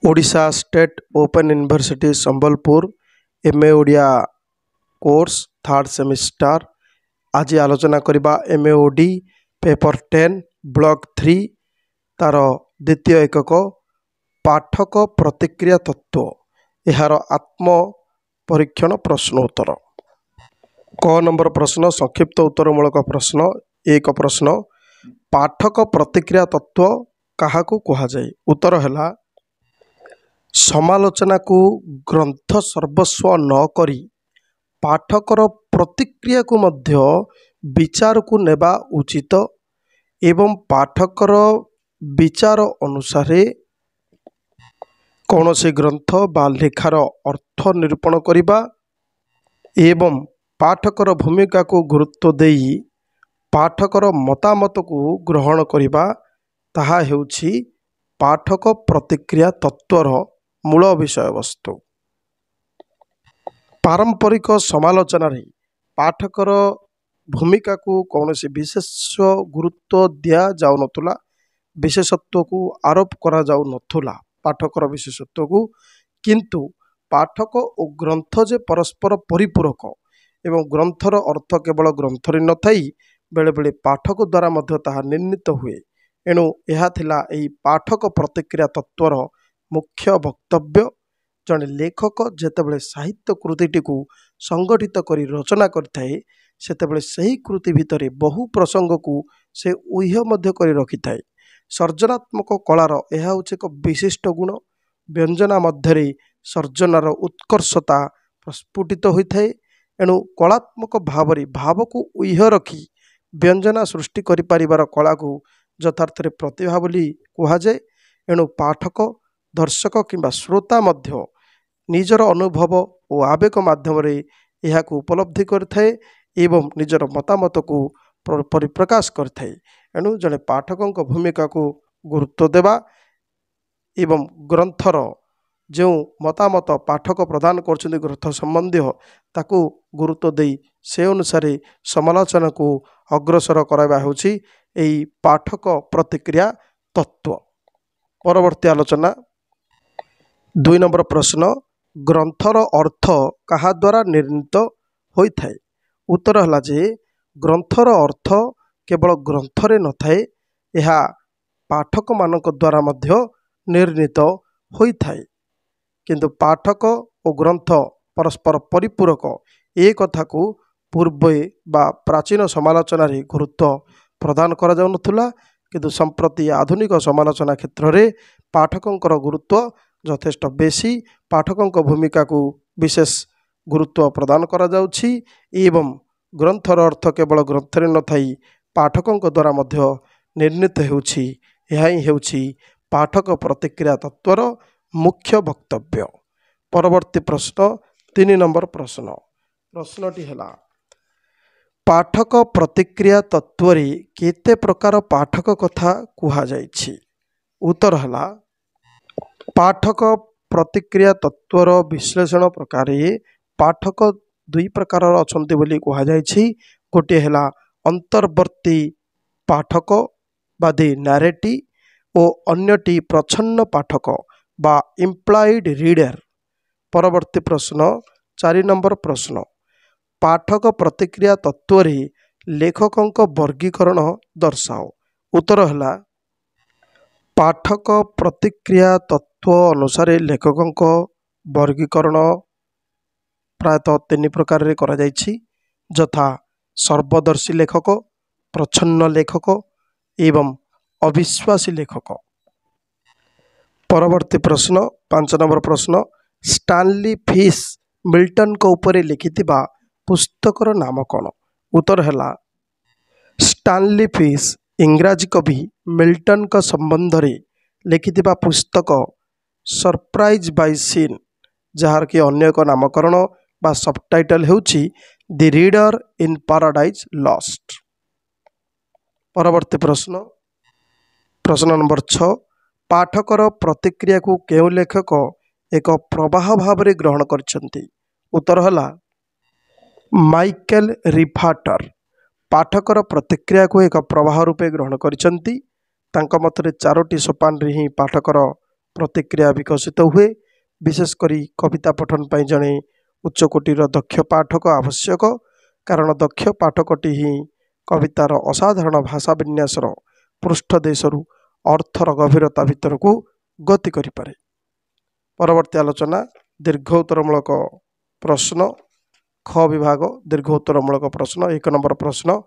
Odisha state open university Sambalpur MA Odia course third semester. आज आलोचना करबा एमए ओडी पेपर 10 ब्लॉक 3 तार द्वितीय एकक पाठक प्रतिक्रिया तत्व यार आत्म परीक्षण प्रश्न उत्तर। क नंबर प्रश्न संक्षिप्त उत्तरमूलक प्रश्न। एक प्रश्न पाठक प्रतिक्रिया तत्व काहाकू कुहाଯାଏ? उत्तर है समालोचना को ग्रंथ सर्वस्व न करी पाठकर प्रतिक्रिया को मध्य विचार को नेबा उचित एवं पाठकर विचार अनुसार कौन से ग्रंथ बा लेखार अर्थ निरूपण करिबा एवं पाठकर भूमिका को गुरुत्व देई पाठकर मतामत को ग्रहण करिबा ताहा हेउछि पाठक प्रतिक्रिया तत्वर मूल विषय वस्तु। पारंपरिक समालोचना रे पाठकर भूमिका को कौन से विशेष गुरुत्व दिया जाउ नथुला, विशेषत्व को आरोप करा जाउ नथुला पाठकर विशेषत्व को, किंतु पाठक और ग्रंथ जे परस्पर परिपूरक एवं ग्रंथर अर्थ केवल ग्रंथरे न थाई बेले बेले पाठक द्वारा मध्य ताहा निर्णीत हुए। एणु यह थिला एही पाठक प्रतिक्रिया तत्वर मुख्य वक्तव्य। जड़े लेखक जेतेबेले साहित्य कृतिटी को संगठित करी रचना करथाए सेतेबेले सही कृति भितरे बहु प्रसंग को से ऊह्य मध्य करी रखिथाए। सर्जनात्मक कलार यह होछि एक विशिष्ट गुण। व्यंजना मध्यरे सर्जनार उत्कर्षता प्रस्फुटित होइथाए। एणु कलात्मक भावरे भाव को ऊह्य रखी व्यंजना सृष्टि करि पारिबार कला को यथार्थरे प्रतिभा बोली कुहाଯାଏ। एणु पाठक दर्शक किंबा श्रोता मध्य निजर अनुभव और आवेग माध्यम यह उपलब्धि करथाए एवं निजर मतामत को परिप्रकाश करथाए। एणु जड़े पाठकों भूमिका को गुरुत्व देवा एवं ग्रंथर जो मतामत पाठक प्रदान कर ग्रंथ संबंधी ताकू गुरुत्व दे से अनुसार समालोचना को अग्रसर कराइबा होछि एई पाठक प्रतिक्रिया तत्व। परवर्ती आलोचना 2 नंबर प्रश्न ग्रंथर अर्थ कहा द्वारा निर्णीत होइथाए? उत्तर है जे ग्रंथर अर्थ केवल ग्रंथरे न थाए, यह पाठक मानक द्वारा मध्य निर्णीत होइथाए। किंतु पाठक और ग्रंथ परस्पर परिपूरक ए कथा को पूर्वे बा प्राचीन समालोचना रे गुरुत्व प्रदान करा जाउ नथुला, किंतु संप्रति आधुनिक समालोचना क्षेत्र में पाठकों गुरुत्व यथेष्ट बेसी। पाठकों भूमिका को विशेष गुरुत्व प्रदान करा जाउछि एवं ग्रंथर अर्थ केवल ग्रंथरे न थाई पाठकों द्वारा मध्य निर्णीत हेउछि। यह ही हेउछि पाठक प्रतिक्रिया तत्वर मुख्य वक्तव्य। परवर्ती प्रश्न 3 नंबर प्रश्न। प्रश्नटी है पाठक प्रतिक्रिया तत्व केते प्रकार पाठक कथा कुहाଯାଇଛି? उत्तर है पाठक प्रतिक्रिया तत्वर विश्लेषण प्रकार पाठक 2 प्रकार अछंती बोली कुहाଯାଇଛି। गोटे है अंतर्वर्ती पाठक बादी नारेटी और अन्यटी प्रच्छन्न पाठक बा इम्प्लाइड रीडर। परवर्ती प्रश्न 4 नंबर प्रश्न पाठक प्रतिक्रिया तत्व लेखकों वर्गीकरण दर्शाओ। उत्तर है पाठक प्रतिक्रिया तत्व अनुसार लेखकों वर्गीकरण प्रायतः 3 प्रकार रे करा जायछि, यथा सर्वदर्शी लेखक, प्रच्छन्न लेखक एवं अविश्वासी लेखक। परवर्ती प्रश्न 5 नंबर प्रश्न स्टानली फिश मिल्टन को ऊपर लिखिथिबा पुस्तकर नाम कौन? उत्तर है स्टानली फिश इंग्राजी कवि मिल्टन का संबंध रे लिखिथिबा पुस्तक सरप्राइज बाय सीन, जार कि अन्य एक नामकरण बा सबटाइटल हेउछि the reader in Paradise Lost. परवर्ती प्रश्न नंबर 6 पाठकर प्रतिक्रिया को केउ लेखक एक प्रवाह भाव रे ग्रहण करछन्ति? उत्तर है माइकेल रिफाटर पाठकर प्रतिक्रिया को एक प्रवाह रूपे ग्रहण करछन्ति। तांका मतरे 4टी सोपान रे ही पाठकर प्रतिक्रिया विकसित हुए। विशेषकर कविता पठन पर जड़े उच्चकोटीर दक्ष पाठक आवश्यक, कारण दक्ष पाठकटी ही कवितार असाधारण भाषा विन्यासर पृष्ठदेशरू अर्थर गभीरता भितर को गति करें। परवर्ती आलोचना दीर्घ उत्तरमूलक प्रश्न। ख विभाग दीर्घ उत्तरमूलक प्रश्न। 1 नंबर प्रश्न,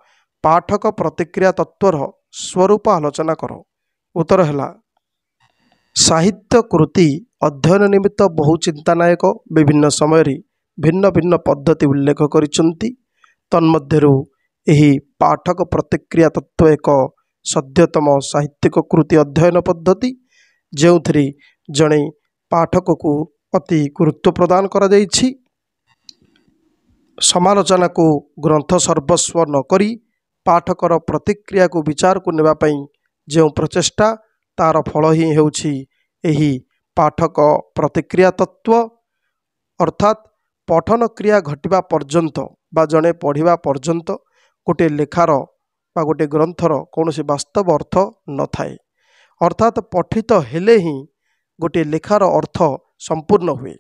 पाठक प्रतिक्रिया तत्वर स्वरूप आलोचना करो। उत्तर है साहित्य कृति अध्ययन निमित्त बहु चिंतानायक विभिन्न समय भिन्न भिन्न पद्धति उल्लेख करिसेंती। तन्मध्यरु एही पाठक प्रतिक्रिया तत्व एक सद्यतम साहित्यिक कृति अध्ययन पद्धति, जेउथि जड़े पाठक को अति गुरुत्व प्रदान करा जाइछि। समालोचना को ग्रंथ सर्वस्व नकरी पाठकर प्रतिक्रिया को विचार को नेबा पई जो प्रचेष्टा तार फल ही हेउछि एही पाठक प्रतिक्रिया तत्व। अर्थात पठन क्रिया घटिबा पर्यंत बा जड़े पढ़िबा पर्यंत गोटे लेखार बा गोटे ग्रंथर कौन वास्तव अर्थ न थाए। अर्थात पठित हेले ही गोटे लेखार अर्थ संपूर्ण हुए।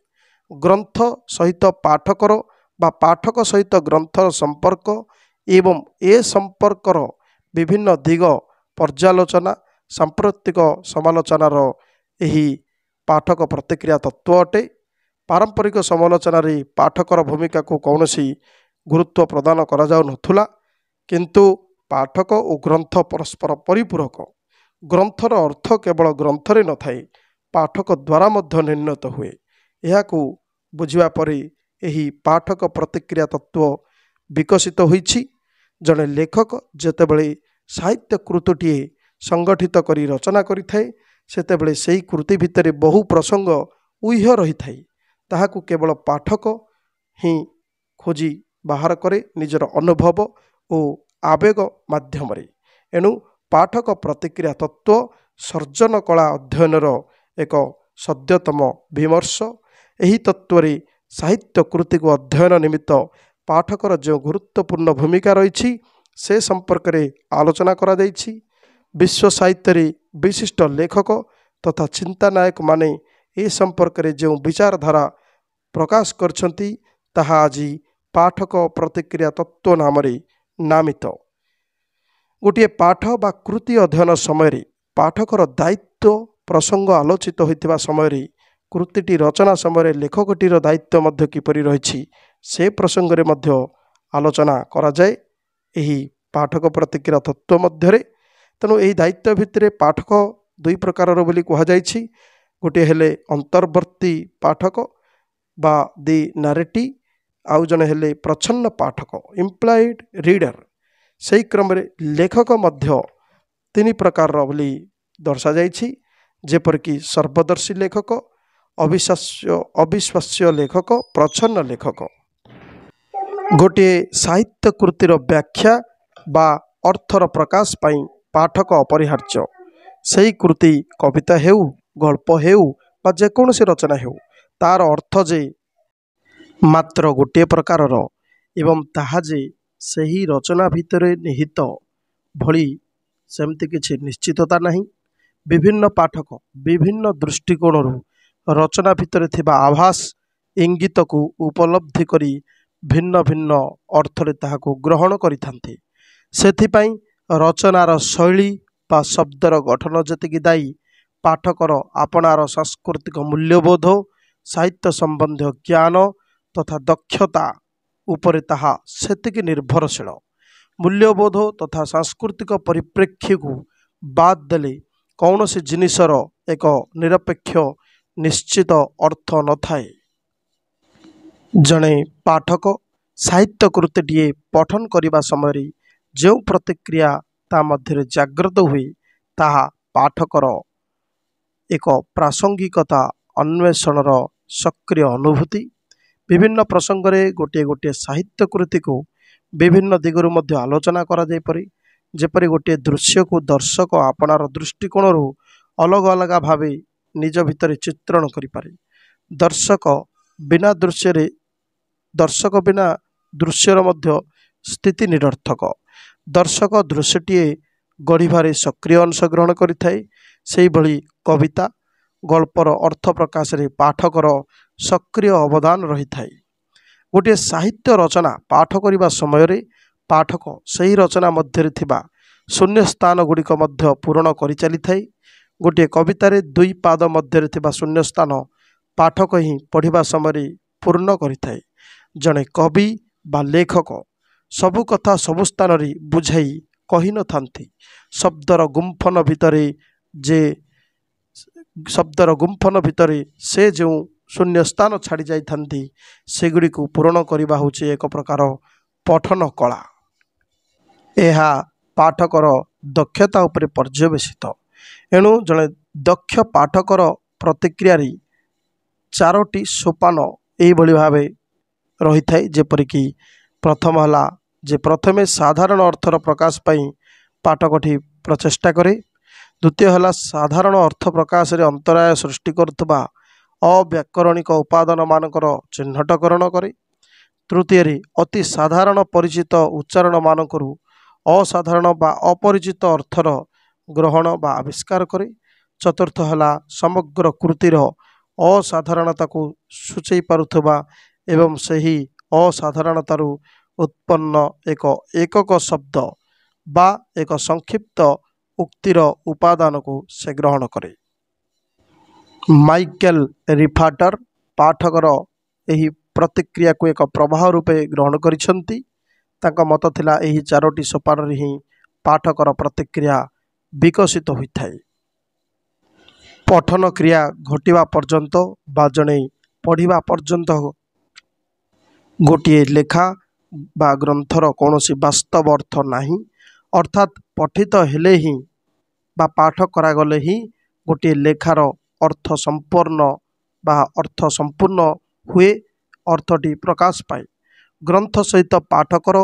ग्रंथ सहित पाठकर बा पाठक सहित ग्रंथर संपर्क एवं ए संपर्कर विभिन्न दिग पर्यालोचना सांप्रतिक समालोचनार एही पाठक प्रतिक्रिया तत्व अटे। पारंपरिक समालोचना रे पाठकर भूमिका को कौनसी गुरुत्व प्रदान करा जाउ नथुला, किंतु पाठक और ग्रंथ परस्पर परिपूरक। ग्रंथर अर्थ केवल ग्रंथरे न थाए, पाठक द्वारा मध्य निर्णीत हुए। यह बुझिबा परे एही पाठक प्रतिक्रिया तत्व विकसित होइछि। जड़े लेखक जेतेबेले साहित्य कृतिटीए संगठित करी रचना करिथाए सेतेबेले सेही कृति भितरे बहु प्रसंग उह्य रही थाए। ताहाकु केवल पाठक ही खोजी बाहर करे निजर अनुभव और आवेग माध्यम। एणु पाठक प्रतिक्रिया तत्व सर्जन कला अध्ययनर एक सद्यतम विमर्श। एही तत्वरे साहित्य कृति को अध्ययन निमित्त पाठकर जो गुरुत्वपूर्ण भूमिका रही से संपर्क में आलोचना करा जाइछि। विश्व साहित्य रे विशिष्ट लेखक तथा चिंतानायक माने ए संपर्क में जो विचारधारा प्रकाश करछंती ताहा आज पाठक प्रतिक्रिया तत्व नाम नामित। गोटे पाठ बा कृति अध्ययन समय पाठकर दायित्व प्रसंग आलोचित होइतिबा समय कृतिटी रचना समय लेखकटीर दायित्व मध्य किपरि रही से प्रसंग रे मध्य आलोचना करा जाए एही पाठक प्रतिक्रिया तत्व मध्य। तेणु यही दायित्व भितर पाठक दुई प्रकार बोली कह जाइछि। गोटे हेले अंतर्वर्ती पाठक बा दि नारेटी, आउ जने हेले प्रच्छन्न पाठक इम्प्लाइड रीडर। सही क्रम रे लेखक मध्य तीन प्रकार बोली दर्शा जाइछि, जेपरिक सर्वदर्शी लेखक, अविश्वास्य लेखक, प्रच्छन्न लेखक। गोटे साहित्य कृतिर व्याख्या बा अर्थर प्रकाश पाई पाठक अपरिहार्य। सही कृति कविता हेउ, गल्प हेउ बा जेकोसी रचना हेउ, तार अर्थ जे मात्र गोटे प्रकारर एवं ताहा जे सही रचना भितरे निहित भली सेमती किछि निश्चितता नहीं। विभिन्न पाठक विभिन्न दृष्टिकोणरू रचना भितर थिबा आभास इंगित को उपलब्धि करी भिन्न भिन्न अर्थरे ताहाको ग्रहण करिथान्ते। सेथिपाई रचनार शैली बा शब्दर गठन जेतिकी दायी, पाठकर आपणार सांस्कृतिक मूल्यबोध, साहित्य संबंधी ज्ञान तथा दक्षता उपरे ताहा सेतिकी निर्भरशील। मूल्यबोध तथा सांस्कृतिक परिप्रेक्ष्य को बाद देले कौनसी जिनिसर एक निरपेक्ष निश्चित अर्थ न थाए। जड़े पाठक साहित्य कृतिटीए पठन करने समय जो प्रतिक्रिया ता मध्य जागृत हुए ताहा पाठकर एक प्रासंगिकता अन्वेषणर सक्रिय अनुभूति। विभिन्न प्रसंग रे गोटे गोटे साहित्य कृति को विभिन्न दिगरु मध्य आलोचना करा जाय परि, जेपरि गोटे दृश्य को दर्शक आपणार दृष्टिकोण अलग अलग भावे निज भितर चित्रण करि पारे। दर्शक बिना दृश्यर मध्य स्थिति निरर्थक। दर्शक दृश्यटीए गढ़िबारे सक्रिय अंश ग्रहण करिथाए। सेही भली कविता गल्पर अर्थ प्रकाश रे पाठकर सक्रिय अवदान रही थाए। गोटे साहित्य रचना पाठ करने समय रे पाठक सही रचना मध्य थिबा शून्य स्थान गुड़िक मध्य पूरण कर चली थाए। गोटे कवितार दुई पाद मध्य थिबा शून्य स्थान पाठक ही पढ़िबा समय पूर्ण करिथाए। जड़े कवि बा लेखक सबु कथा सबु स्थान रे बुझाई कही न थांती। शब्दर गुम्फन भितरे जे शब्दर गुम्फन भितरे से जो शून्य स्थान छाड़ी जाई थांती सेगुड़ी को पूरण करने होची एक प्रकार पठन कला। यह पाठकर दक्षता उपरे पर्यवेसित। एणु जड़े दक्ष पाठकर प्रतिक्रिया चारोटी सोपान यही भाव रही थाए। जेपरिक प्रथम है जे प्रथमे साधारण अर्थर प्रकाश पाई पाठकटी प्रचेष्टा करे। द्वितीय है साधारण अर्थ प्रकाश रे अंतराय सृष्टि करुवा अव्याकरणिक उपादान मानकर चिह्नटकरण करे। तृतीय अति साधारण परिचित उच्चारण मानकरू असाधारण बा अपरिचित अर्थर ग्रहण बा आविष्कार करे। चतुर्थ है समग्र कृतिर असाधारणता को सूचई पारुथबा एवं सही असाधारणतारू उत्पन्न एक एकक शब्द बा एक संक्षिप्त उक्तिर उपादान को से ग्रहण करे। माइकेल रिफाटर पाठकर यही प्रतिक्रिया को एक प्रवाह रूपे ग्रहण करिसंती। तांका मत थिला यही चारोटी सोपान रे ही पाठकर प्रतिक्रिया विकसित होता है। पठन क्रिया घटिवा पर्यंत बा जणे पढ़िवा पर्यंत गोटे लेखा बा ग्रंथर कौनसी वास्तव अर्थ नहीं। अर्थात पठित हेले ही बा पाठ करागले ही गोटे लेखार अर्थ संपूर्ण बा अर्थ संपूर्ण हुए अर्थटी प्रकाश पाए। ग्रंथ सहित पाठकर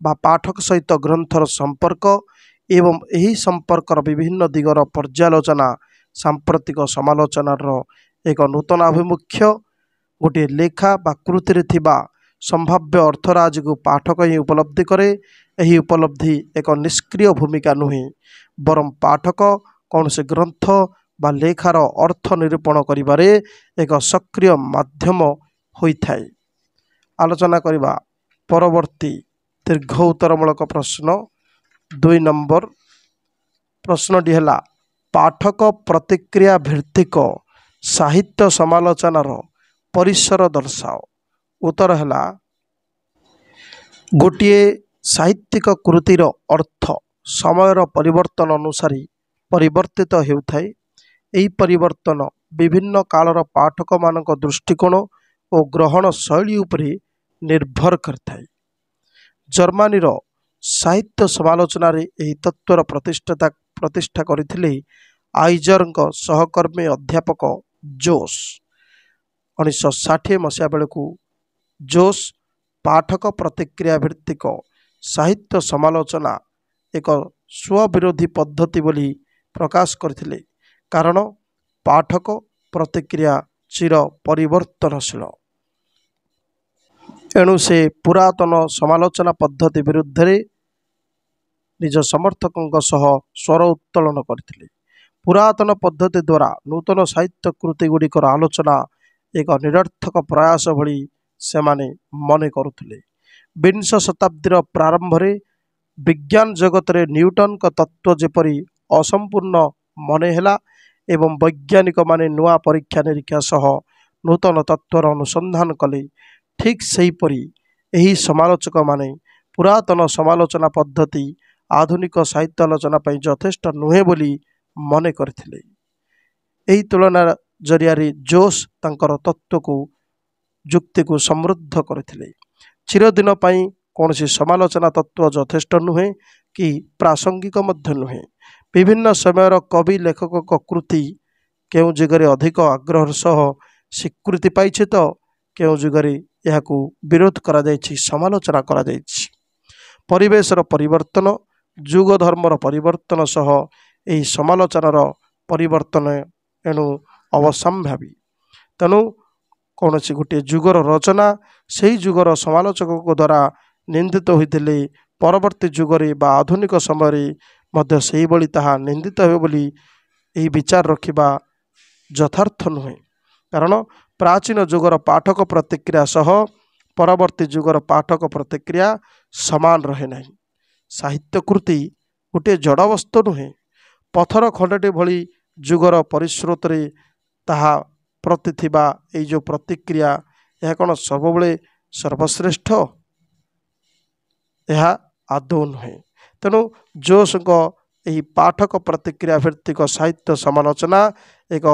बा पाठक सहित ग्रंथर संपर्क एवं यही संपर्कर विभिन्न दिगर पर्यालोचना सांप्रतिक समालोचनार एक नूतन आभिमुख्य। गोटे लेखा बा कृति थिबा संभाव्य अर्थराज को पाठक ही उपलब्धि करे। यही उपलब्धि एक निष्क्रिय भूमिका नुहे बरं पाठक कौन से ग्रंथ बा लेखार अर्थ निरूपण करिबारे एक सक्रिय माध्यम होइथाए। आलोचना करिबा परवर्ती दीर्घ उत्तरमूलक प्रश्न 2 नंबर प्रश्नटी है पाठक प्रतिक्रिया भित्तिक साहित्य समालोचनार परिसर दर्शाओ। उत्तर है गोटे साहित्यिक कृतिर अर्थ समयर परिवर्तन अनुसारी परिवर्तित होता है। यही परिवर्तन विभिन्न कालर पाठक मानक दृष्टिकोण और ग्रहण शैली उपरे निर्भर करता है। जर्मनी साहित्य समालोचना यही तत्वर प्रतिष्ठा करथिले आइजर सहकर्मी अध्यापक जोस। 1960 मसीहा बेलू जोस पाठक प्रतिक्रिया भित्तिक साहित्य समालोचना एक स्वविरोधी पद्धति बोली प्रकाश करथिले। कारण पाठक प्रतिक्रिया चिर परिवर्तनशील। एणु से पुरातन समालोचना पद्धति विरुद्ध निज समर्थकों सह स्वर उत्तोलन करथिले। पुरातन पद्धति द्वारा नूतन साहित्य कृति गुड़िकर आलोचना एक निरर्थक प्रयास भली सेमाने मने करुथिले। 20 शताब्दीर प्रारंभ रे विज्ञान जगत रे न्यूटन का तत्व जेपरी असंपूर्ण मने हेला एवं वैज्ञानिक माने नुआ परीक्षा निरीक्षा सह नूतन तत्वर अनुसंधान कले। ठीक सेहीपरि यही समालोचक माने पुरातन समालोचना पद्धति आधुनिक साहित्य आलोचना पर यथेष्ट नुहे बोली मने करथिले। यही तुलना जरिया जोश तांकर तत्व को जुक्ति को समृद्ध करथिले। चिरदिन पाई कौन सी समालोचना तत्व यथेष्ट नुहे कि प्रासंगिक मध्य नुहे। विभिन्न समय कवि लेखक कृति केउ जुगरे अधिक आग्रह सह स्वीकृति पाई तो केउ जुगरे यह विरोध करा जायछि समालोचना करा जायछि। परिवेशर परिवर्तन जुग धर्मर परिवर्तन सह यही समालोचनार परिवर्तन एणु अवसंभावी। तेणु कौन सी गोटे जुगर रचना से जुगर समालोचक द्वारा निंदित होते परवर्ती जुगरे बा आधुनिक समय मध्य से ही ताहा निंदित हो बोली यही विचार रखिबा ଯଥାର୍ଥ ନୁହେଁ। କାରଣ ପ୍ରାଚୀନ ଯୁଗର ପାଠକ ପ୍ରତିକ୍ରିୟା ସହ ପରବର୍ତ୍ତୀ ଯୁଗର ପାଠକ ପ୍ରତିକ୍ରିୟା ସମାନ ରହେ ନାହିଁ। ସାହିତ୍ୟ କୃତି ଗୋଟିଏ ଜଡ଼ ବସ୍ତୁ ନୁହେଁ, ପଥର ଖଣ୍ଡଟି ଭଳି ଯୁଗର ପରିସ୍ରୋତରେ ତାହା ପ୍ରତି ଥିବା ଏଇ ଯେଉଁ ପ୍ରତିକ୍ରିୟା, ଏହା କ'ଣ ସବୁବେଳେ ସର୍ବଶ୍ରେଷ୍ଠ? ଏହା ଆଦୌ ନୁହେଁ। ତେଣୁ ଜୋଶଙ୍କ ଏହି ପାଠକ ପ୍ରତିକ୍ରିୟା ଭିତ୍ତିକ ସାହିତ୍ୟ ସମାଲୋଚନା ଏକ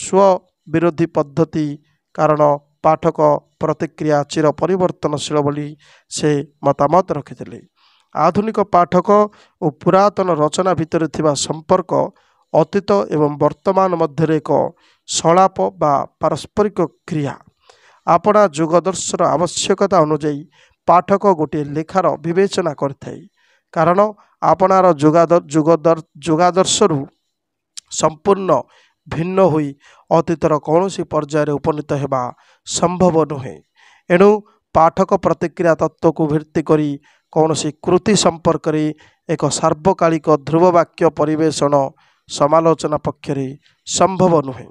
ସ୍ୱବିରୋଧୀ ପଦ୍ଧତି, କାରଣ ପାଠକ ପ୍ରତିକ୍ରିୟା ଚିର ପରିବର୍ତ୍ତନଶୀଳ ବୋଲି ସେ ମତାମତ ରଖିଥିଲେ। ଆଧୁନିକ ପାଠକ ଓ ପୁରାତନ ରଚନା ଭିତରେ ଥିବା ସମ୍ପର୍କ ଅତୀତ ଏବଂ ବର୍ତ୍ତମାନ ମଧ୍ୟରେ ଏକ ସଂଳାପ ବା ପାରସ୍ପରିକ କ୍ରିୟା। ଆପଣା ଯୁଗଦର୍ଶର ଆବଶ୍ୟକତା ଅନୁଯାୟୀ ପାଠକ ଗୋଟିଏ ଲେଖାର ବିବେଚନା କରିଥାଏ, କାରଣ ଆପଣାର ଯୁଗାଦର୍ଶରୁ ସମ୍ପୂର୍ଣ୍ଣ ଭିନ୍ନ ହୋଇ ଅତୀତର କୌଣସି ପର୍ଯ୍ୟାୟରେ ଉପନୀତ ହେବା ସମ୍ଭବ ନୁହେଁ। ଏଣୁ ପାଠକ ପ୍ରତିକ୍ରିୟା ତତ୍ତ୍ୱକୁ ଭିତ୍ତି କରି କୌଣସି କୃତି ସମ୍ପର୍କରେ ଏକ ସାର୍ବକାଳିକ ଧ୍ରୁବବାକ୍ୟ ପରିବେଷଣ ସମାଲୋଚନା ପକ୍ଷରେ ସମ୍ଭବ ନୁହେଁ।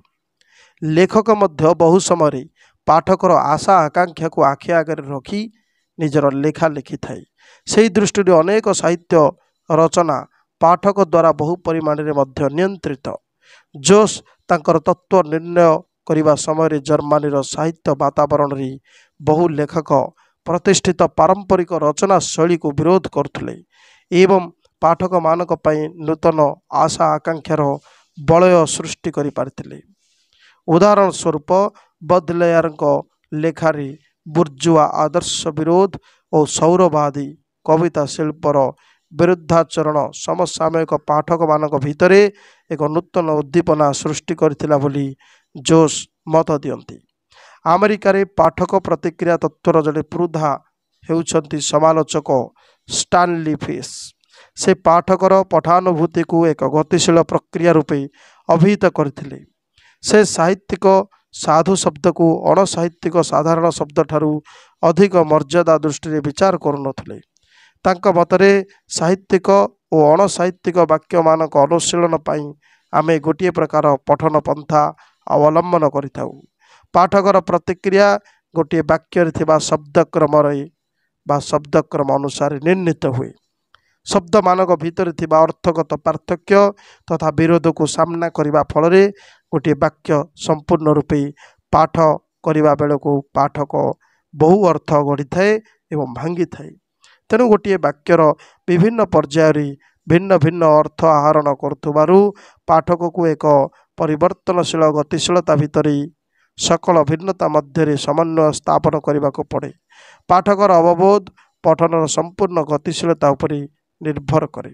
ଲେଖକ ମଧ୍ୟ ବହୁ ସମୟରେ ପାଠକର ଆଶା ଆକାଂକ୍ଷାକୁ ଆଖି ଆଗରେ ରଖି ନିଜର ଲେଖା ଲେଖିଥାଏ। ସେହି ଦୃଷ୍ଟିରୁ ଅନେକ ସାହିତ୍ୟ ରଚନା ପାଠକ ଦ୍ୱାରା ବହୁ ପରିମାଣରେ ମଧ୍ୟ ନିୟନ୍ତ୍ରିତ। ଜୋସ୍ ତାଙ୍କର ତତ୍ତ୍ୱ ନିର୍ଣ୍ଣୟ କରିବା ସମୟରେ ଜର୍ମାନୀର ସାହିତ୍ୟ ବାତାବରଣରେ ବହୁ ଲେଖକ ପ୍ରତିଷ୍ଠିତ ପାରମ୍ପରିକ ରଚନା ଶୈଳୀକୁ ବିରୋଧ କରୁଥିଲେ ଏବଂ ପାଠକମାନଙ୍କ ପାଇଁ ନୂତନ ଆଶା ଆକାଂକ୍ଷାର ବଳୟ ସୃଷ୍ଟି କରିପାରିଥିଲେ। ଉଦାହରଣ ସ୍ୱରୂପ ବଦଲେୟାରଙ୍କ ଲେଖାରେ ବୁର୍ଜୁଆ ଆଦର୍ଶ ବିରୋଧ ଓ ସୌରବାଦୀ କବିତା ଶିଳ୍ପର ବିରୁଦ୍ଧାଚରଣ ସମସାମୟିକ ପାଠକମାନଙ୍କ ଭିତରେ ଏକ ନୂତନ ଉଦ୍ଦୀପନା ସୃଷ୍ଟି କରିଥିଲା ବୋଲି ଜୋସ୍ ମତ ଦିଅନ୍ତି। ଆମେରିକାରେ ପାଠକ ପ୍ରତିକ୍ରିୟା ତତ୍ତ୍ୱର ଜଣେ ପୁରୋଧା ହେଉଛନ୍ତି ସମାଲୋଚକ ଷ୍ଟାନଲି ଫିସ୍। ସେ ପାଠକର ପଠାନୁଭୂତିକୁ ଏକ ଗତିଶୀଳ ପ୍ରକ୍ରିୟା ରୂପେ ଅଭିହିତ କରିଥିଲେ। ସେ ସାହିତ୍ୟିକ ସାଧୁ ଶବ୍ଦକୁ ଅଣସାହିତ୍ୟିକ ସାଧାରଣ ଶବ୍ଦଠାରୁ ଅଧିକ ମର୍ଯ୍ୟାଦା ଦୃଷ୍ଟିରେ ବିଚାର କରୁନଥିଲେ। ତାଙ୍କ ମତରେ ସାହିତ୍ୟିକ ଓ ଅଣସାହିତ୍ୟିକ ବାକ୍ୟମାନଙ୍କ ଅନୁଶୀଳନ ପାଇଁ ଆମେ ଗୋଟିଏ ପ୍ରକାର ପଠନ ପନ୍ଥା ଅବଲମ୍ବନ କରିଥାଉ। ପାଠକର ପ୍ରତିକ୍ରିୟା ଗୋଟିଏ ବାକ୍ୟରେ ଥିବା ଶବ୍ଦକ୍ରମ ଅନୁସାରେ ନିର୍ଣ୍ଣିତ ହୁଏ। ଶବ୍ଦମାନଙ୍କ ଭିତରେ ଥିବା ଅର୍ଥଗତ ପାର୍ଥକ୍ୟ ତଥା ବିରୋଧକୁ ସାମ୍ନା କରିବା ଫଳରେ ଗୋଟିଏ ବାକ୍ୟ ସମ୍ପୂର୍ଣ୍ଣ ରୂପେ ପାଠ କରିବା ବେଳକୁ ପାଠକ ବହୁ ଅର୍ଥ ଗଢ଼ିଥାଏ ଏବଂ ଭାଙ୍ଗିଥାଏ। ତେଣୁ ଗୋଟିଏ ବାକ୍ୟର ବିଭିନ୍ନ ପର୍ଯ୍ୟାୟରେ ଭିନ୍ନ ଭିନ୍ନ ଅର୍ଥ ଆହରଣ କରୁଥିବାରୁ ପାଠକକୁ ଏକ ପରିବର୍ତ୍ତନଶୀଳ ଗତିଶୀଳତା ଭିତରେ ସକଳ ଭିନ୍ନତା ମଧ୍ୟରେ ସମନ୍ୱୟ ସ୍ଥାପନ କରିବାକୁ ପଡ଼େ। ପାଠକର ଅବବୋଧ ପଠନର ସମ୍ପୂର୍ଣ୍ଣ ଗତିଶୀଳତା ଉପରେ ନିର୍ଭର କରେ।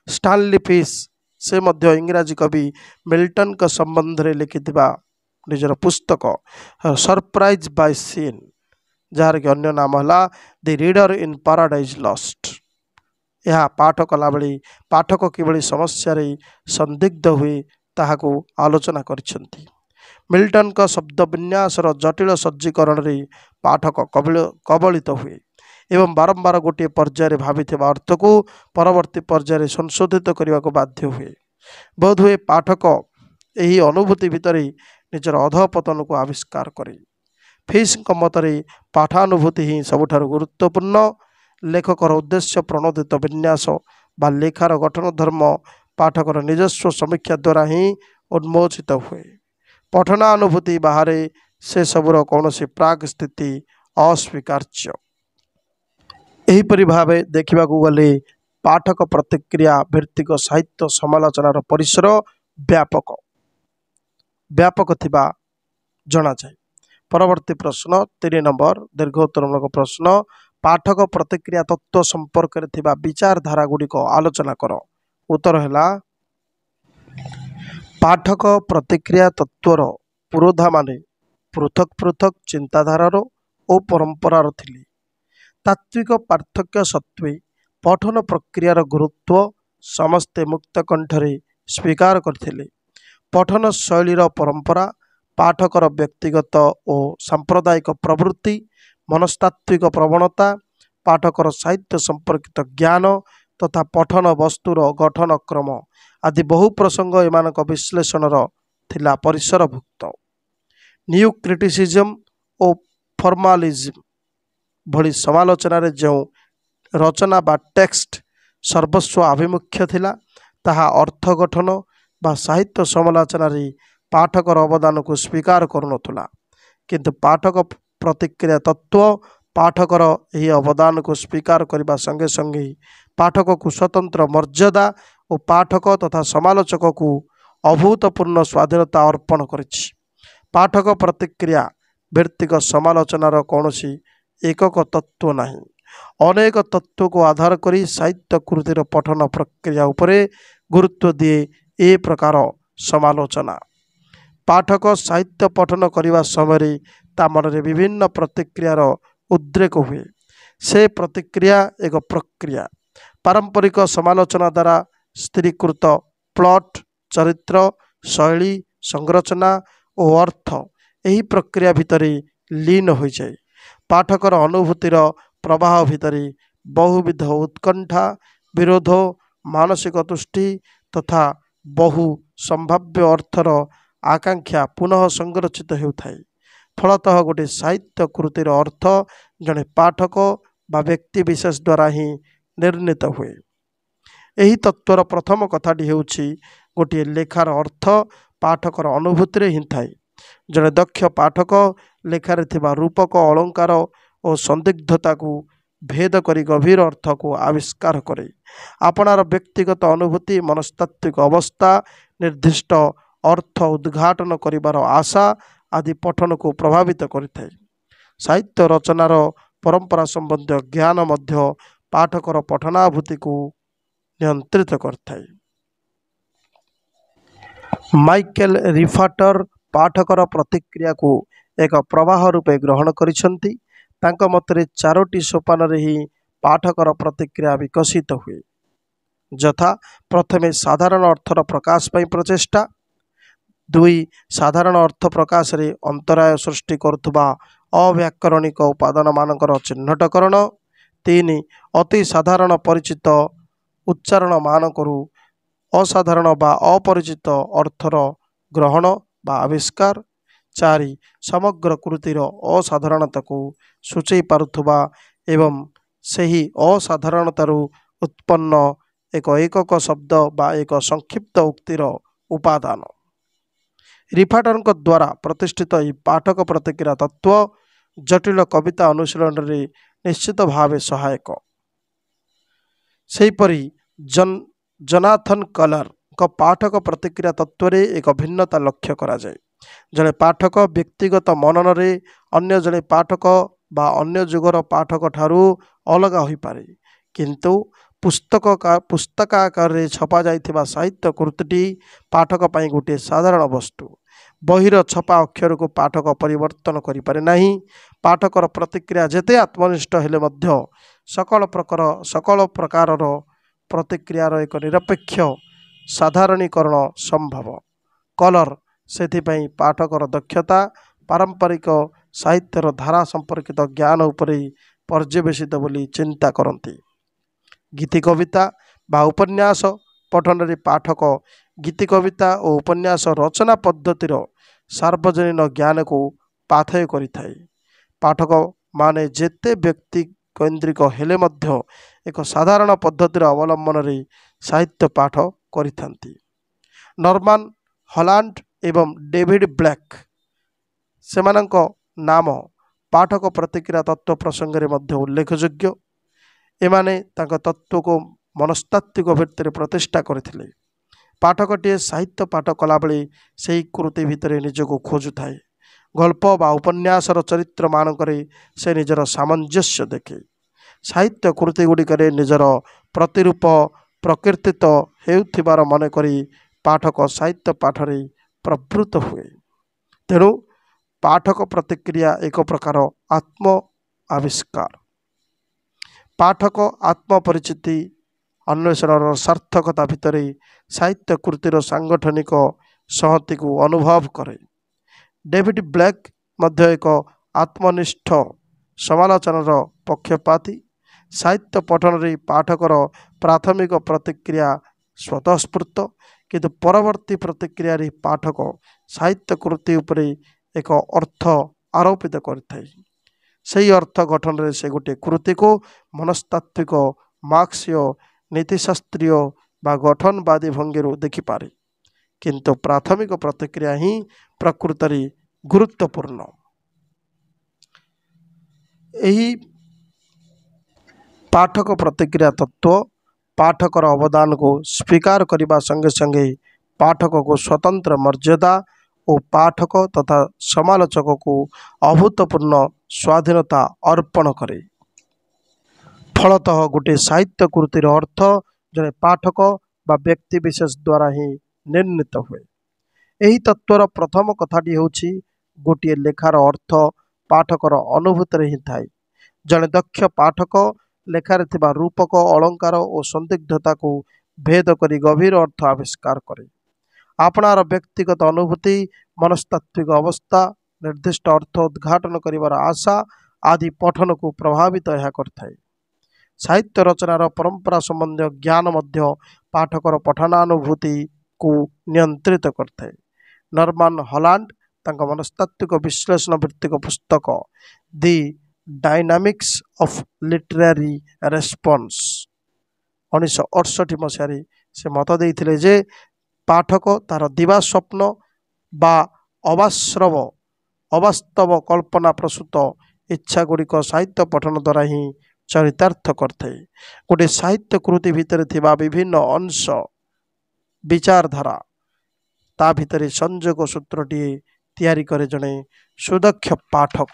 ଷ୍ଟାନଲି ଫିସ୍ ସେ ମଧ୍ୟ ଇଂରାଜୀ କବି ମିଲ୍ଟନଙ୍କ ସମ୍ବନ୍ଧରେ ଲେଖିଥିବା ନିଜର ପୁସ୍ତକ ସରପ୍ରାଇଜ୍ ବାଇ ସିନ୍, ଯାହାର କି ଅନ୍ୟ ନାମ ହେଲା ଦି ରିଡର ଇନ୍ ପାରାଡାଇଜ୍ ଲଷ୍ଟ, ଏହା ପାଠ କଲାବେଳେ ପାଠକ କିଭଳି ସମସ୍ୟାରେ ସନ୍ଦିଗ୍ଧ ହୁଏ ତାହାକୁ ଆଲୋଚନା କରିଛନ୍ତି। ମିଲ୍ଟନଙ୍କ ଶବ୍ଦ ବିନ୍ୟାସର ଜଟିଳ ସଜ୍ଜୀକରଣରେ ପାଠକ କବଳିତ ହୁଏ ଏବଂ ବାରମ୍ବାର ଗୋଟିଏ ପର୍ଯ୍ୟାୟରେ ଭାବିଥିବା ଅର୍ଥକୁ ପରବର୍ତ୍ତୀ ପର୍ଯ୍ୟାୟରେ ସଂଶୋଧିତ କରିବାକୁ ବାଧ୍ୟ ହୁଏ। ବୋଧହୁଏ ପାଠକ ଏହି ଅନୁଭୂତି ଭିତରେ ନିଜର ଅଧଃପତନକୁ ଆବିଷ୍କାର କରେ। ଫିସ୍ଙ୍କ ମତରେ ପାଠାନୁଭୂତି ହିଁ ସବୁଠାରୁ ଗୁରୁତ୍ୱପୂର୍ଣ୍ଣ। ଲେଖକର ଉଦ୍ଦେଶ୍ୟ ପ୍ରଣୋଦିତ ବିନ୍ୟାସ ବା ଲେଖାର ଗଠନ ଧର୍ମ ପାଠକର ନିଜସ୍ୱ ସମୀକ୍ଷା ଦ୍ୱାରା ହିଁ ଉନ୍ମୋଚିତ ହୁଏ। ପଠନାନୁଭୂତି ବାହାରେ ସେସବୁର କୌଣସି ପ୍ରାକ୍ ସ୍ଥିତି ଅସ୍ୱୀକାର୍ଯ୍ୟ। ଏହିପରି ଭାବେ ଦେଖିବାକୁ ଗଲେ ପାଠକ ପ୍ରତିକ୍ରିୟା ଭିତ୍ତିକ ସାହିତ୍ୟ ସମାଲୋଚନାର ପରିସର ବ୍ୟାପକ ଥିବା ଜଣାଯାଏ। ପରବର୍ତ୍ତୀ ପ୍ରଶ୍ନ 3 ନମ୍ବର ଦୀର୍ଘ ଉତ୍ତରମୂଳକ ପ୍ରଶ୍ନ। ପାଠକ ପ୍ରତିକ୍ରିୟା ତତ୍ତ୍ୱ ସମ୍ପର୍କରେ ଥିବା ବିଚାରଧାରା ଗୁଡ଼ିକ ଆଲୋଚନା କର। ଉତ୍ତର ହେଲା ପାଠକ ପ୍ରତିକ୍ରିୟା ତତ୍ତ୍ୱର ପୁରୋଧାମାନେ ପୃଥକ ପୃଥକ ଚିନ୍ତାଧାରାର ଓ ପରମ୍ପରାର ଥିଲେ। ତାତ୍ତ୍ୱିକ ପାର୍ଥକ୍ୟ ସତ୍ତ୍ୱେ ପଠନ ପ୍ରକ୍ରିୟାର ଗୁରୁତ୍ୱ ସମସ୍ତେ ମୁକ୍ତ କଣ୍ଠରେ ସ୍ୱୀକାର କରିଥିଲେ। ପଠନ ଶୈଳୀର ପରମ୍ପରା, ପାଠକର ବ୍ୟକ୍ତିଗତ ଓ ସାମ୍ପ୍ରଦାୟିକ ପ୍ରବୃତ୍ତି, ମନସ୍ତାତ୍ତ୍ୱିକ ପ୍ରବଣତା, ପାଠକର ସାହିତ୍ୟ ସମ୍ପର୍କିତ ଜ୍ଞାନ ତଥା ପଠନ ବସ୍ତୁର ଗଠନ କ୍ରମ ଆଦି ବହୁ ପ୍ରସଙ୍ଗ ଏମାନଙ୍କ ବିଶ୍ଳେଷଣର थिला परिसरभुक्त। न्यू क्रिटिसिजम और फॉर्मालिज्म भली समालोचना जो रचना बा टेक्स्ट सर्वस्व आभिमुख्य थिला ताहा अर्थ गठन बा साहित्य समालोचना पाठकर अवदान को स्वीकार करुनथुला, किंतु पाठक प्रतिक्रिया तत्व पाठकर यही अवदान को स्वीकार करने संगे संगे पाठक को स्वतंत्र मर्यादा और पाठक तथा समालोचक को अभूतपूर्ण स्वाधीनता अर्पण करिछि। पाठक प्रतिक्रिया व्यक्तिगत समालोचनार कौन एकक तत्व नहीं, अनेक तत्व को आधार करी साहित्य कृतिर पठन प्रक्रिया उपरे गुरुत्व दिए ए प्रकार समालोचना। पाठक साहित्य पठन करने समय ता मन विभिन्न प्रतिक्रियार उद्रेक हुए। से प्रतिक्रिया एक प्रक्रिया पारंपरिक समालोचना द्वारा स्थिरीकृत प्लॉट चरित्र शैली संरचना और अर्थ यही प्रक्रिया भितर लीन हो जाए। पाठकर अनुभूतिर प्रवाह भितर बहुविध उत्कंठा विरोध मानसिक तुष्टि तथा बहु संभाव्य अर्थर आकांक्षा पुनः संरचित होता। फलतः गोटे साहित्य कृतिर अर्थ जड़े पाठक बा व्यक्ति विशेष द्वारा ही निर्णीत हुए। यही तत्वर प्रथम कथाटी होछि गोटे लेखार अर्थ पाठकर अनुभूति ही थाए। जड़े दक्ष पाठक लेखारे थिबा रूपक अलंकार और संदिग्धता को भेद करी गभीर अर्थ को आविष्कार करे। आपणार व्यक्तिगत अनुभूति मनस्तात्विक अवस्था निर्दिष्ट अर्थ उद्घाटन करिवार आशा आदि पठन को प्रभावित करिଥାଏ। साहित्य रचनार परंपरा संबंधी ज्ञान मध्य पाठकर पठनाभूति को नियंत्रित करଥାଏ। माइकेल रिफाटर पाठकर प्रतिक्रिया को एक प्रवाह रूपे ग्रहण करिसंती। तांको मतरे चारोटी सोपान रे ही पाठकर प्रतिक्रिया विकसित हुए। यथा प्रथमे साधारण अर्थर प्रकाश पाई प्रचेष्टा, दुई साधारण अर्थ प्रकाश रे अंतराय सृष्टि करुवा अव्याकरणिक उपादान मानकर चिन्हटकरण, तीन अति साधारण परिचित उच्चारण मानकरू असाधारण बा अपरिचित अर्थर ग्रहण बा आविष्कार, चारि समग्र कृतिर असाधारणता को सूचई पारुथुबा एवं सही असाधारणतारू उत्पन्न एक एकक शब्द बा एक संक्षिप्त उक्तिर उपादान। रिफाटर द्वारा प्रतिष्ठित यह पाठक प्रतिक्रिया तत्व जटिल कविता अनुशीलन रे निश्चित भाव सहायक। सेहीपरि जोनाथन कलर का पाठक प्रतिक्रिया तत्व रे एक भिन्नता लक्ष्य करा जाए। जड़े पाठक व्यक्तिगत मनन रे अन्य जड़े पाठक बा अन्य जुगर पाठक ठारू अलग हो पारे, किंतु पुस्तकाकार रे छपा जाइथिबा साहित्य कृतिटी पाठक पाई गोटे साधारण वस्तु। बहिर छपा अक्षर को पाठक परिवर्तन करि पारे नाही। पाठकर प्रतिक्रिया जेते आत्मनिष्ठ हेले मध्य सकल प्रकार प्रतिक्रियार एक निरपेक्ष साधारणीकरण संभव। कलर सेथिपाई पाठकर दक्षता पारंपरिक साहित्यर धारा संपर्कित ज्ञान उपरे पर्यवेसित बोली चिंता करती। गीति कविता बा उपन्यास पठन रे पाठक गीति कविता और उपन्यास रचना पद्धतिर सार्वजनीन ज्ञान को पाथेय करिथाए। पाठक माने जेते व्यक्ति केन्द्रिक हेले मध्य एक साधारण पद्धतिर अवलंबन रे साहित्य पाठ करिथांती। नॉर्मन हॉलैंड एवं डेविड ब्लैक सेमानंक नाम पाठक प्रतिक्रिया तत्व प्रसंग रे मध्य उल्लेखयोग्य। एमाने तांका तत्व को मनस्तात्विक भित्तिरे प्रतिष्ठा करथिले। पाठकटीए साहित्य पाठ कला बेले सेही कृति भितरे निजको खोजुଥାଏ। गल्प बा उपन्यासर चरित्र मानकरे से निजर सामंजस्य देखे। साहित्य कृति गुड़िकरे निजर प्रतिरूप प्रकीर्तित हेउथिबार मन करी पाठक साहित्य पाठरे प्रवृत्त हुए। तेणु पाठक प्रतिक्रिया एक प्रकार आत्म आविष्कार। पाठक आत्मपरिचिति अन्वेषण सार्थकता भितर साहित्य कृतिर सांगठनिक संहति को अनुभव करे। डेविड ब्लैक मध्य एक आत्मनिष्ठ समालोचनार पक्षपाती। साहित्य पठन रे पाठकर प्राथमिक प्रतिक्रिया स्वतःस्फूर्त, किंतु परवर्ती प्रतिक्रिया पाठक साहित्य कृति उपरे एक अर्थ आरोपित करिथाय। सही अर्थ गठन रे से गोटे कृति को मनस्तात्विक मार्क्सीय नीतिशास्त्रीय बा गठनवादी भंगी देखिपारे, किंतु प्राथमिक प्रतिक्रिया ही प्रकृत गुरुत्वपूर्ण। यही पाठक प्रतिक्रिया तत्व पाठकर अवदान को स्वीकार करने संगे संगे पाठक को स्वतंत्र मर्यादा और पाठक तथा समालोचक को अभूतपूर्ण स्वाधीनता अर्पण करे। फलतः गोटे साहित्य कृतिर अर्थ जड़े पाठक बा व्यक्ति विशेष द्वारा ही निर्णीत हुए। यही तत्वर प्रथम कथाटी होछि गोटे लेखार अर्थ पाठकर अनुभूति ही थाए। जड़े दक्ष पाठक लेखारे थिबा रूपक अलंकार और संदिग्धता को भेद करी गभीर अर्थ आविष्कार करे। आपणार व्यक्तिगत अनुभूति मनस्तात्विक अवस्था निर्दिष्ट अर्थ उद्घाटन करिवार आशा आदि पठन को प्रभावित यह करथाए। साहित्य रचनार परंपरा संबंधी ज्ञान मध्य पाठकर पठनानुभूति को नियंत्रित करथाए। नॉर्मन हॉलैंड तांका मनस्तात्विक विश्लेषण भित्तिक पुस्तक दि डायनामिक्स ऑफ लिटरेरी रेस्पॉन्स 1968 मसीह से मत देइथिले जे पाठक तार दिवा स्वप्न बा अवास्तव कल्पना प्रसूत इच्छा गुड़िक साहित्य पठन द्वारा ही चरितार्थ करते। गोटे साहित्य कृति भितर थिबा विभिन्न अंश विचारधारा ता भितर संयोग सूत्रटी तैयारी करे जड़े सुदक्ष पाठक।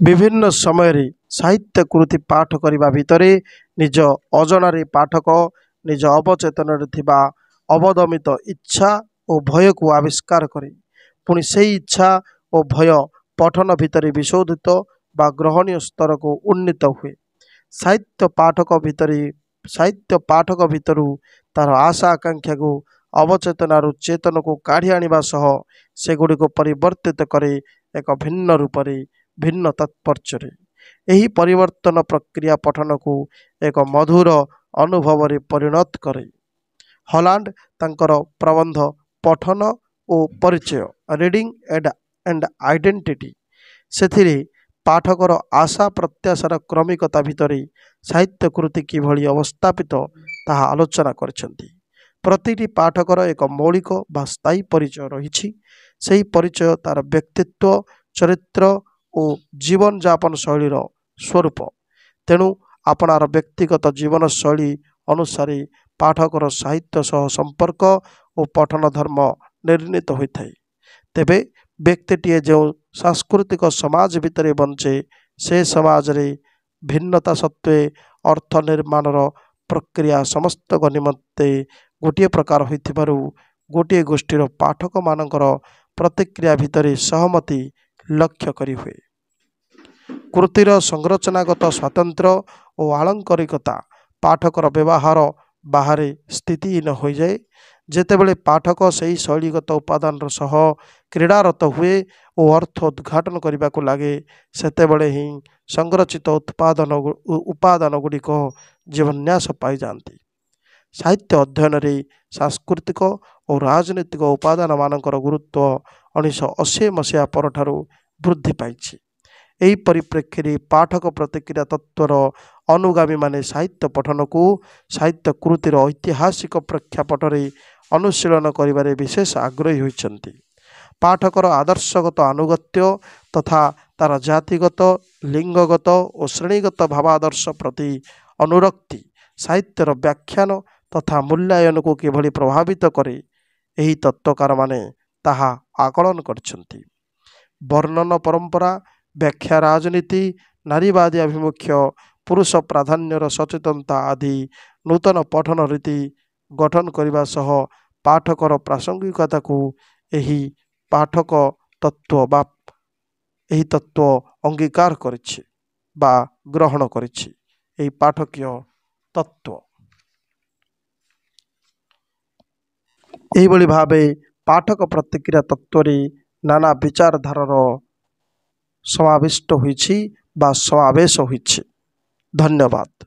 विभिन्न समय साहित्य कृति पाठ करने भितरे निज अजनारे पाठक निज अवचेतन थिबा अवदमित इच्छा और भय को आविष्कार करे। पुणी से इच्छा और भय पठन भितर विशोधित बा ग्रहणीय स्तर को उन्नीत हुए। साहित्य पाठक भितरु तार आशा आकांक्षा को अवचेतनारू चेतन को काढ़ी आनिबा सह से गुड़ी को परिवर्तित करे एक भिन्न रूप भिन्न तात्पर्य। यही परिवर्तन प्रक्रिया पठन को एक मधुर अनुभव परिणत करे। हॉलैंड तांकर प्रबंध पठन और परिचय रीडिंग एंड आइडेंटिटी से पाठकर आशा प्रत्याशार क्रमिकता भितर साहित्य कृति किभली अवस्थापित ताहा आलोचना करछन्ति। प्रतिटी पाठकर एक मौलिक बा स्थायी परिचय रही। सही परिचय तार व्यक्तित्व चरित्र और जीवन यापन शैलीर स्वरूप। तेणु आपणार व्यक्तिगत जीवन शैली अनुसार पाठकर साहित्य सह संपर्क और पठन धर्म निर्णीत होता है। तेबे व्यक्तिटीए जो सांस्कृतिक समाज भितर बंचे से समाज रे भिन्नता सत्वे अर्थ निर्माणर प्रक्रिया समस्त निमंते गोटे प्रकार होइथिबारु गोटे गोष्ठीर पाठक मानकर प्रतिक्रिया भितर सहमति लक्ष्य करी हुए। कृतिर संरचनागत स्वातंत्र्य और आलंकारिकता पाठकर व्यवहार बाहर स्थितिहीन हो जाए। जेतेबेले पाठक सही शैलीगत उपादान सह क्रीड़ारत हुए और अर्थ उद्घाटन करने को लगे सेतेबेले ही संरचित उपादान गुड़िक जीवन्यास पाई जाती। साहित्य अध्ययन रे सांस्कृतिक और राजनीतिक उपादान मानकर गुरुत्व 1980 मसीहा परठारु वृद्धि पाइछि। यही परिप्रेक्षी पाठक प्रतिक्रिया तत्वर अनुगामी माने साहित्य पठन को साहित्य कृतिर ऐतिहासिक प्रेक्षापट अनुशीलन करिबारे विशेष आग्रही होइछन्ति। पाठकर आदर्शगत आनुगत्य तथा तार जातिगत लिंगगत और श्रेणीगत भावादर्श प्रति अनुरक्ति साहित्यर व्याख्यान तथा मूल्यायन को किभली प्रभावित करे यही तत्वकार माने ताहा आकलन करछन्ति। वर्णन परंपरा व्याख्या राजनीति नारीवादी आभिमुख्य पुरुष प्राधान्यर सचेतनता आदि नूतन पठन रीति गठन करने सह पाठकर प्रासंगिकता को यही पाठक तत्व बा यही तत्व अंगीकार करिछि बा ग्रहण करिछि। यही पाठकीय तत्व एहिभଳି भावे पाठक प्रतिक्रिया तत्वरे नाना विचारधारार समाविष्ट होइछि बा समावेश होइछि। धन्यवाद।